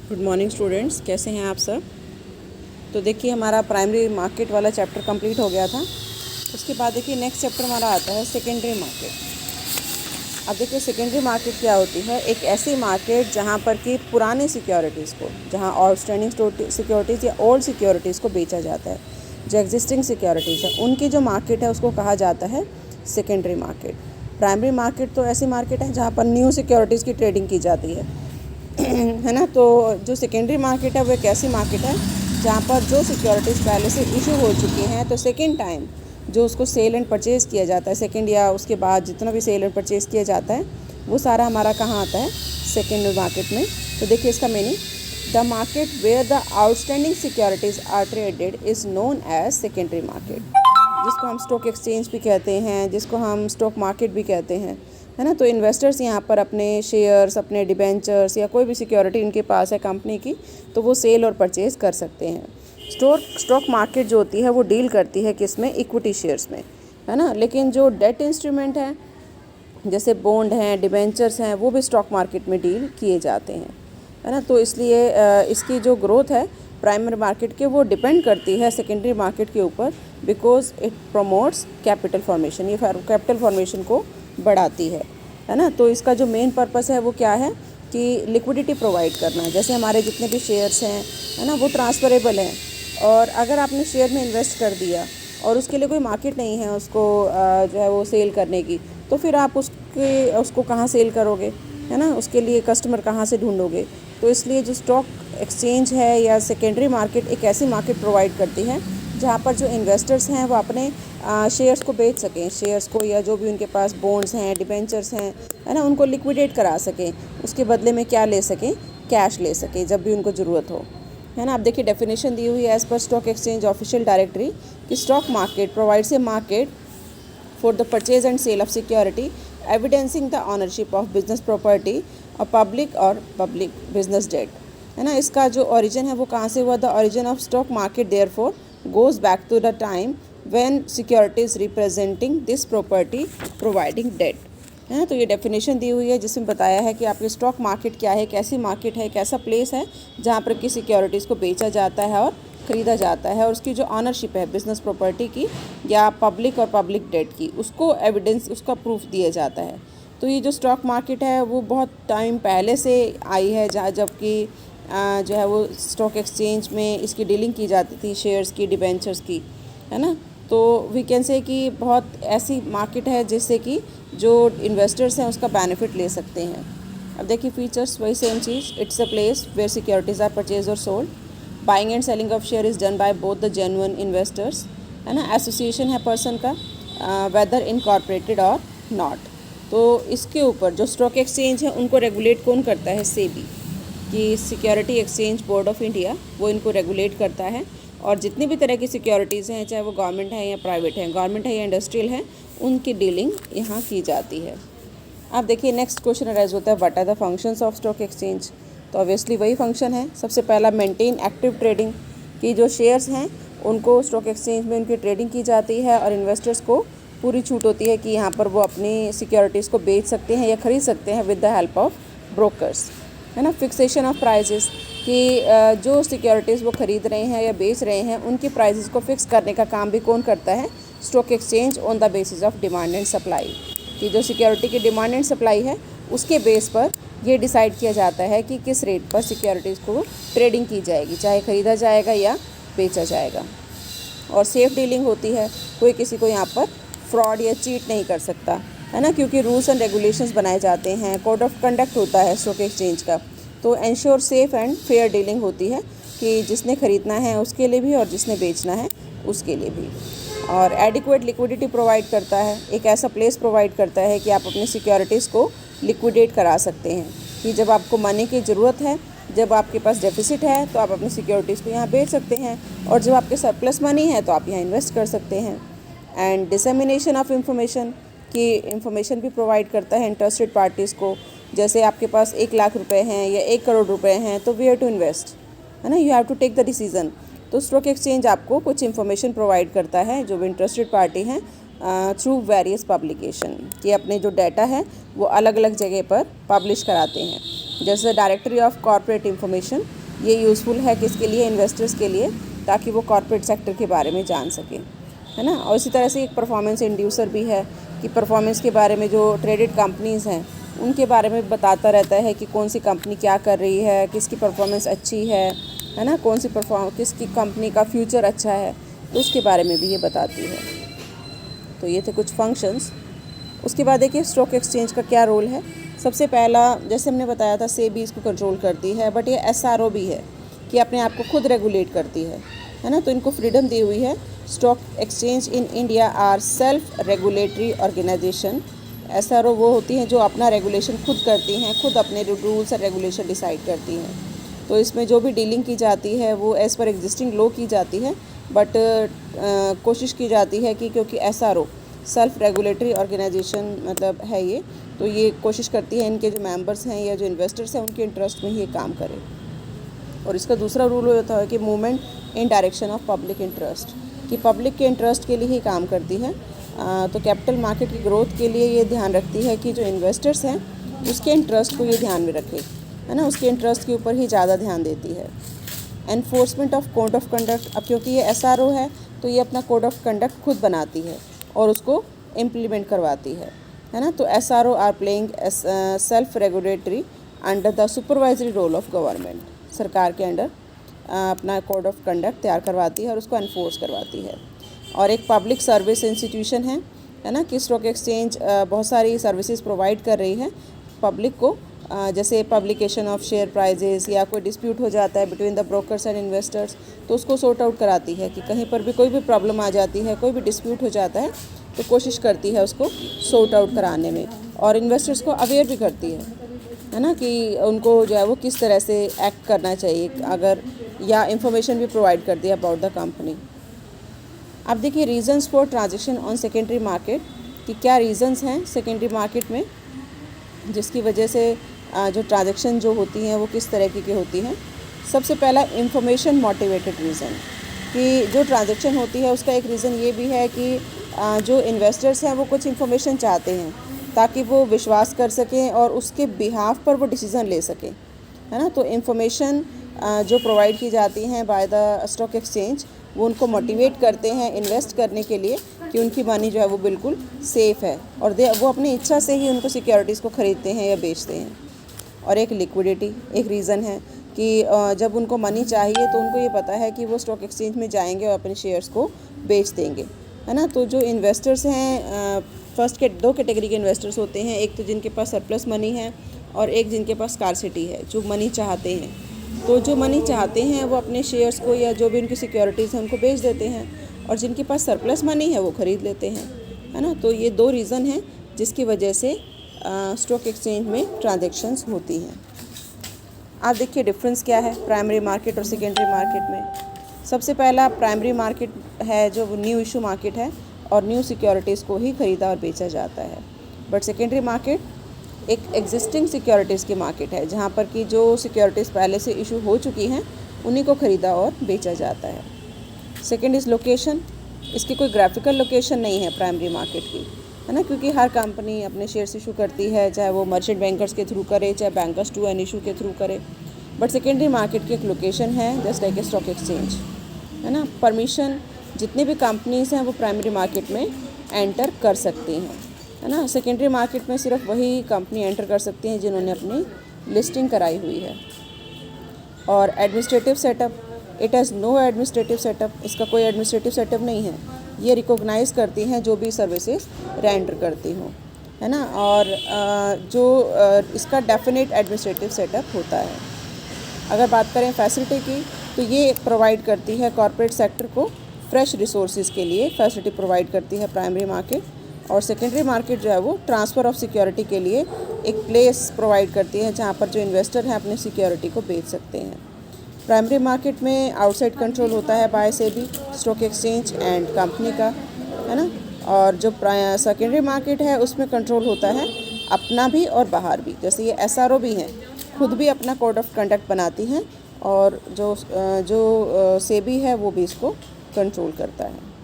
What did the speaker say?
Good morning students, कैसे हैं आप सब। तो देखिए हमारा प्राइमरी मार्केट वाला चैप्टर कंप्लीट हो गया था। उसके बाद देखिए नेक्स्ट चैप्टर हमारा आता है सेकेंडरी मार्केट। अब देखिए सेकेंडरी मार्केट क्या होती है। एक ऐसी मार्केट जहां पर कि पुरानी सिक्योरिटीज़ को, जहां आउटस्टैंडिंग सिक्योरिटीज़ या ओल्ड सिक्योरिटीज़ को बेचा जाता है, जो एग्जिस्टिंग सिक्योरिटीज़ है उनकी जो मार्केट है उसको कहा जाता है सेकेंडरी मार्केट। प्राइमरी मार्केट तो ऐसी मार्केट है जहाँ पर न्यू सिक्योरिटीज़ की ट्रेडिंग की जाती है है ना। तो जो सेकेंडरी मार्केट है वो एक ऐसी मार्केट है जहाँ पर जो सिक्योरिटीज़ पहले से इशू हो चुकी हैं तो सेकेंड टाइम जो उसको सेल एंड परचेज़ किया जाता है, सेकेंड या उसके बाद जितना भी सेल एंड परचेज़ किया जाता है वो सारा हमारा कहाँ आता है, सेकेंडरी मार्केट में। तो देखिए इसका meaning, the market where the outstanding securities are traded is known as secondary market, जिसको हम स्टॉक एक्सचेंज भी कहते हैं, जिसको हम स्टॉक मार्केट भी कहते हैं, है ना। तो इन्वेस्टर्स यहाँ पर अपने शेयर्स, अपने डिबेंचर्स या कोई भी सिक्योरिटी इनके पास है कंपनी की, तो वो सेल और परचेज़ कर सकते हैं। स्टॉक मार्केट जो होती है वो डील करती है किसमें, इक्विटी शेयर्स में, है ना। लेकिन जो डेट इंस्ट्रूमेंट है जैसे बॉन्ड हैं, डिबेंचर्स हैं, वो भी स्टॉक मार्केट में डील किए जाते हैं, है ना। तो इसलिए इसकी जो ग्रोथ है प्राइमरी मार्केट के वो डिपेंड करती है सेकेंडरी मार्केट के ऊपर, because it promotes capital formation, ये कैपिटल फॉर्मेशन को बढ़ाती है ना। तो इसका जो मेन पर्पस है वो क्या है कि लिक्विडिटी प्रोवाइड करना। जैसे हमारे जितने भी शेयर्स हैं, है ना, वो ट्रांसफरेबल हैं, और अगर आपने शेयर में इन्वेस्ट कर दिया और उसके लिए कोई मार्केट नहीं है उसको जो है वो सेल करने की, तो फिर आप उसको कहाँ सेल करोगे, है ना, उसके लिए कस्टमर कहाँ से ढूंढोगे। तो इसलिए जो स्टॉक एक्सचेंज है या सेकेंडरी मार्केट एक ऐसी मार्केट प्रोवाइड करती है जहाँ पर जो इन्वेस्टर्स हैं वो अपने शेयर्स को बेच सकें, शेयर्स को, या जो भी उनके पास बॉन्ड्स हैं, डिबेंचर्स हैं, है ना, उनको लिक्विडेट करा सकें, उसके बदले में क्या ले सकें, कैश ले सकें जब भी उनको ज़रूरत हो, है ना। आप देखिए डेफिनेशन दी हुई है as per stock exchange official directory कि stock market provides a market for the purchase and sale of security evidencing the ownership of business property or public business debt, है ना। इसका जो ओरिजिन है वो कहाँ से हुआ, the origin of stock market therefore goes back to the time when securities representing this property providing debt, है ना। तो ये डेफिनेशन दी हुई है जिसमें बताया है कि आपकी स्टॉक मार्केट क्या है, कैसी मार्केट है, कैसा प्लेस है जहाँ पर की सिक्योरिटीज़ को बेचा जाता है और ख़रीदा जाता है, और उसकी जो ऑनरशिप है बिज़नेस प्रॉपर्टी की या पब्लिक और पब्लिक डेट की, उसको एविडेंस, उसका प्रूफ दिया जाता है। तो ये जो स्टॉक मार्केट है वो बहुत टाइम पहले से आई है, जहाँ जबकि जो है वो स्टॉक एक्सचेंज में इसकी डीलिंग की जाती थी, शेयर्स की, डिबेंचर्स की, है ना। तो वी कैन से कि बहुत ऐसी मार्केट है जिससे कि जो इन्वेस्टर्स हैं उसका बेनिफिट ले सकते हैं। अब देखिए फीचर्स वही सेम चीज़, it's a place where securities are purchase और sold, buying and selling of share is done by both the genuine investors, है ना। एसोसिएशन है पर्सन का, वेदर इनकॉर्पोरेटेड और नॉट। तो इसके ऊपर जो स्टॉक एक्सचेंज है उनको रेगुलेट कौन करता है, सेबी, कि security exchange board of India, वो इनको रेगुलेट करता है। और जितनी भी तरह की सिक्योरिटीज़ हैं, चाहे वो गवर्नमेंट है या प्राइवेट है, गवर्नमेंट है या इंडस्ट्रियल है, उनकी डीलिंग यहाँ की जाती है। अब देखिए नेक्स्ट क्वेश्चन अराइज होता है, what are the functions of stock exchange. तो ऑब्वियसली वही फंक्शन है। सबसे पहला मेंटेन एक्टिव ट्रेडिंग, कि जो शेयर्स हैं उनको स्टॉक एक्सचेंज में उनकी ट्रेडिंग की जाती है और इन्वेस्टर्स को पूरी छूट होती है कि यहाँ पर वो अपनी सिक्योरिटीज़ को बेच सकते हैं या ख़रीद सकते हैं with the help of brokers, है ना। फिक्सेशन ऑफ प्राइजेस, कि जो सिक्योरिटीज़ वो ख़रीद रहे हैं या बेच रहे हैं उनकी प्राइजेस को फिक्स करने का काम भी कौन करता है, stock exchange, on the basis of demand and supply, कि जो सिक्योरिटी की डिमांड एंड सप्लाई है उसके बेस पर ये डिसाइड किया जाता है कि किस रेट पर सिक्योरिटीज़ को ट्रेडिंग की जाएगी, चाहे ख़रीदा जाएगा या बेचा जाएगा। और सेफ डीलिंग होती है, कोई किसी को यहाँ पर फ्रॉड या चीट नहीं कर सकता, है ना, क्योंकि रूल्स एंड रेगुलेशंस बनाए जाते हैं, कोड ऑफ कंडक्ट होता है स्टॉक एक्सचेंज का। तो ensure safe and fair dealing होती है कि जिसने ख़रीदना है उसके लिए भी और जिसने बेचना है उसके लिए भी। और एडिक्वेट लिक्विडिटी प्रोवाइड करता है, एक ऐसा प्लेस प्रोवाइड करता है कि आप अपनी सिक्योरिटीज़ को लिक्विडेट करा सकते हैं, कि जब आपको मनी की ज़रूरत है, जब आपके पास डेफिसिट है तो आप अपनी सिक्योरिटीज़ को यहाँ बेच सकते हैं, और जब आपके सरप्लस मनी है तो आप यहाँ इन्वेस्ट कर सकते हैं। एंड डिसेमिनेशन ऑफ इंफॉर्मेशन, कि इंफॉर्मेशन भी प्रोवाइड करता है इंटरेस्टेड पार्टीज़ को। जैसे आपके पास 1,00,000 रुपये हैं या 1 करोड़ रुपये हैं, तो वेयर टू इन्वेस्ट, है ना, you have to take the decision. तो स्टॉक एक्सचेंज आपको कुछ इन्फॉर्मेशन प्रोवाइड करता है जो भी इंटरेस्टेड पार्टी हैं थ्रू वेरियस पब्लिकेशन, कि अपने जो डाटा है वो अलग अलग जगह पर पब्लिश कराते हैं। जैसे डायरेक्टरी ऑफ कॉर्पोरेट इंफॉर्मेशन, ये यूज़फुल है किसके लिए, इन्वेस्टर्स के लिए, ताकि वो कॉर्पोरेट सेक्टर के बारे में जान सकें, है ना। और इसी तरह से एक परफॉर्मेंस इंड्यूसर भी है कि परफॉर्मेंस के बारे में जो ट्रेडेड कंपनीज़ हैं उनके बारे में बताता रहता है कि कौन सी कंपनी क्या कर रही है, किसकी परफॉर्मेंस अच्छी है ना, कौन सी किसकी कंपनी का फ्यूचर अच्छा है, तो उसके बारे में भी ये बताती है। तो ये थे कुछ फंक्शंस। उसके बाद देखिए स्टॉक एक्सचेंज का क्या रोल है। सबसे पहला, जैसे हमने बताया था, सेबी इसको कंट्रोल करती है, बट ये एसआरओ भी है कि अपने आप को खुद रेगुलेट करती है ना। तो इनको फ्रीडम दी हुई है। Stock exchange in India are self regulatory organisation. SRO वो होती हैं जो अपना रेगुलेशन खुद करती हैं, खुद अपने रूल्स और रेगुलेशन डिसाइड करती हैं। तो इसमें जो भी डीलिंग की जाती है वो एज़ पर एग्जिस्टिंग लॉ की जाती है, बट कोशिश की जाती है कि क्योंकि एसआरओ सेल्फ रेगुलेटरी ऑर्गेनाइजेशन मतलब है ये, तो ये कोशिश करती है इनके जो मेंबर्स हैं या जो इन्वेस्टर्स हैं उनके इंटरेस्ट में ही ये काम करे। और इसका दूसरा रूल होता है कि movement in direction of public interest, कि पब्लिक के इंटरेस्ट के लिए ही काम करती है। तो कैपिटल मार्केट की ग्रोथ के लिए ये ध्यान रखती है कि जो इन्वेस्टर्स हैं उसके इंटरेस्ट को ये ध्यान में रखे, है ना, उसके इंटरेस्ट के ऊपर ही ज़्यादा ध्यान देती है। Enforcement of code of conduct, अब क्योंकि ये एसआरओ है तो ये अपना कोड ऑफ कंडक्ट खुद बनाती है और उसको इम्प्लीमेंट करवाती है ना। तो SRO are playing self regulatory under the supervisory role of government. सरकार के अंडर अपना कोड ऑफ कंडक्ट तैयार करवाती है और उसको एनफोर्स करवाती है। और एक पब्लिक सर्विस इंस्टीट्यूशन है ना, कि स्टॉक एक्सचेंज बहुत सारी सर्विसेज प्रोवाइड कर रही है पब्लिक को, जैसे पब्लिकेशन ऑफ शेयर प्राइजेस, या कोई डिस्प्यूट हो जाता है between the brokers and investors तो उसको सॉर्ट आउट कराती है कि कहीं पर भी कोई भी प्रॉब्लम आ जाती है, कोई भी डिस्प्यूट हो जाता है तो कोशिश करती है उसको सॉर्ट आउट कराने में। और इन्वेस्टर्स को अवेयर भी करती है ना, कि उनको जो है वो किस तरह से एक्ट करना चाहिए अगर, या इंफॉर्मेशन भी प्रोवाइड कर दिया अबाउट द कंपनी। अब देखिए reasons for transaction on secondary market, कि क्या रीजंस हैं सेकेंडरी मार्केट में जिसकी वजह से जो ट्रांजैक्शन जो होती हैं वो किस तरह की होती हैं। सबसे पहला इंफॉर्मेशन मोटिवेटेड रीज़न, कि जो ट्रांजैक्शन होती है उसका एक रीज़न ये भी है कि जो इन्वेस्टर्स हैं वो कुछ इन्फॉर्मेशन चाहते हैं ताकि वो विश्वास कर सकें और उसके बिहाफ पर वो डिसीज़न ले सकें, है ना। तो इन्फॉर्मेशन जो प्रोवाइड की जाती हैं बाय द स्टॉक एक्सचेंज वो उनको मोटिवेट करते हैं इन्वेस्ट करने के लिए कि उनकी मनी जो है वो बिल्कुल सेफ़ है, और वो अपनी इच्छा से ही उनको सिक्योरिटीज़ को ख़रीदते हैं या बेचते हैं। और एक लिक्विडिटी एक रीज़न है कि जब उनको मनी चाहिए तो उनको ये पता है कि वो स्टॉक एक्सचेंज में जाएंगे और अपने शेयर्स को बेच देंगे, है ना। तो जो इन्वेस्टर्स हैं, फर्स्ट के दो कैटेगरी के इन्वेस्टर्स होते हैं, एक तो जिनके पास सरप्लस मनी है और एक जिनके पास स्कार्सिटी है, जो मनी चाहते हैं। तो जो मनी चाहते हैं वो अपने शेयर्स को या जो भी उनकी सिक्योरिटीज़ हैं उनको बेच देते हैं, और जिनके पास सरप्लस मनी है वो ख़रीद लेते हैं, है ना। तो ये दो रीज़न हैं जिसकी वजह से स्टॉक एक्सचेंज में ट्रांजैक्शंस होती हैं। आप देखिए डिफरेंस क्या है प्राइमरी मार्केट और सेकेंडरी मार्केट में। सबसे पहला प्राइमरी मार्केट है जो न्यू इशू मार्केट है और न्यू सिक्योरिटीज़ को ही ख़रीदा और बेचा जाता है। बट सेकेंडरी मार्केट एक एग्जिस्टिंग सिक्योरिटीज़ की मार्केट है जहाँ पर कि जो सिक्योरिटीज़ पहले से इशू हो चुकी हैं उन्हीं को ख़रीदा और बेचा जाता है। सेकेंड इज़ लोकेशन, इसकी कोई ग्राफिकल लोकेशन नहीं है प्राइमरी मार्केट की, है ना, क्योंकि हर कंपनी अपने शेयर्स इशू करती है, चाहे वो मर्चेंट बैंकर्स के थ्रू करे चाहे बैंकर्स टू एन इशू के थ्रू करे। बट सेकेंडरी मार्केट की एक लोकेशन है just like a stock exchange, है ना। परमिशन जितनी भी कंपनीज हैं वो प्राइमरी मार्केट में एंटर कर सकती हैं, है ना। सेकेंडरी मार्केट में सिर्फ वही कंपनी एंटर कर सकती हैं जिन्होंने अपनी लिस्टिंग कराई हुई है। और administrative setup, it has no administrative setup, इसका कोई एडमिनिस्ट्रेटिव सेटअप नहीं है। ये रिकॉग्नाइज़ करती हैं जो भी सर्विसेज रेंडर करती हों, है ना। और इसका डेफिनेट एडमिनिस्ट्रेटिव सेटअप होता है। अगर बात करें फैसिलिटी की तो ये प्रोवाइड करती है कॉर्पोरेट सेक्टर को फ्रेश रिसोर्सेज के लिए फैसिलिटी प्रोवाइड करती है प्राइमरी मार्केट। और सेकेंडरी मार्केट जो है वो ट्रांसफ़र ऑफ सिक्योरिटी के लिए एक प्लेस प्रोवाइड करती है जहाँ पर जो इन्वेस्टर हैं अपनी सिक्योरिटी को बेच सकते हैं। प्राइमरी मार्केट में आउटसाइड कंट्रोल होता है by SEBI, stock exchange and company का, है ना। और जो सेकेंडरी मार्केट है उसमें कंट्रोल होता है अपना भी और बाहर भी। जैसे ये एसआरओ भी हैं, खुद भी अपना कोड ऑफ कंडक्ट बनाती हैं, और जो सेबी है वो भी इसको कंट्रोल करता है।